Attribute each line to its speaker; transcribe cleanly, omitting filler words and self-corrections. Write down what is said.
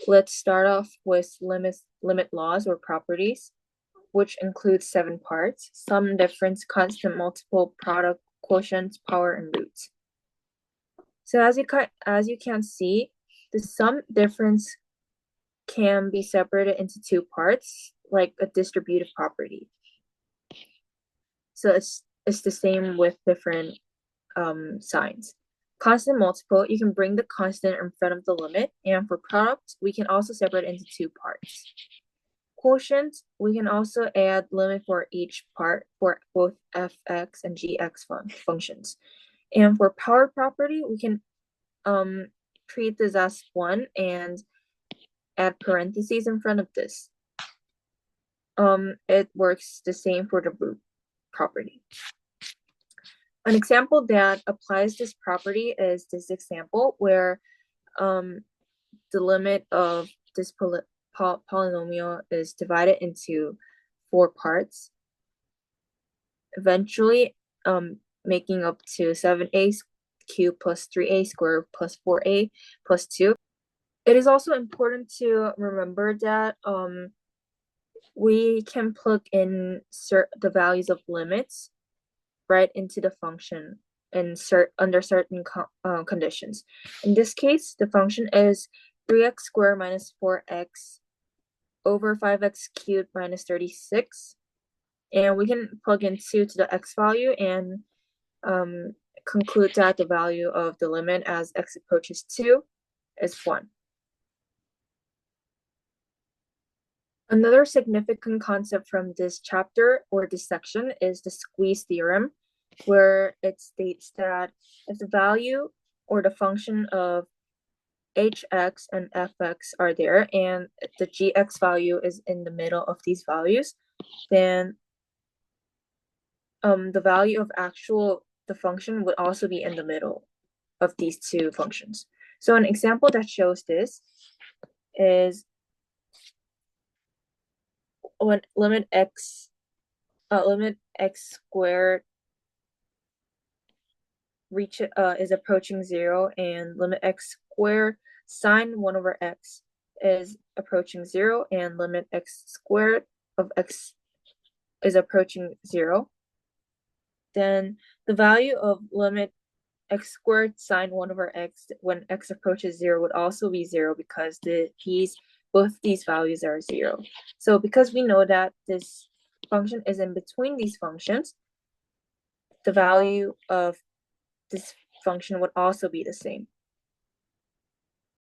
Speaker 1: let's start off with limit laws or properties, which includes 7 parts: sum, difference, constant, multiple, product, quotient, power, and roots. So as you can see, the sum difference can be separated into 2 parts, like a distributive property. So it's the same with different signs. Constant multiple, you can bring the constant in front of the limit, and for product, we can also separate into 2 parts. Quotient, we can also add limit for each part for both fx and gx functions. And for power property, we can treat this as 1 and add parentheses in front of this. It works the same for the root property. An example that applies this property is this example where the limit of this polynomial is divided into 4 parts, eventually making up to 7a cubed plus 3a squared plus 4a plus 2. It is also important to remember that we can plug in the values of limits right into the function under certain conditions. In this case, the function is 3x squared minus 4x over 5x cubed minus 36. And we can plug in 2 to the x value and conclude that the value of the limit as x approaches 2 is 1. Another significant concept from this chapter or this section is the squeeze theorem, where it states that if the value or the function of hx and fx are there and the gx value is in the middle of these values, then the value of the function would also be in the middle of these 2 functions. So an example that shows this is when limit x squared is approaching 0 and limit x squared sine 1 over x is approaching 0 and limit x squared of x is approaching 0, then the value of limit x squared sine 1 over x when x approaches 0 would also be 0 because both these values are 0. So because we know that this function is in between these functions, the value of this function would also be the same.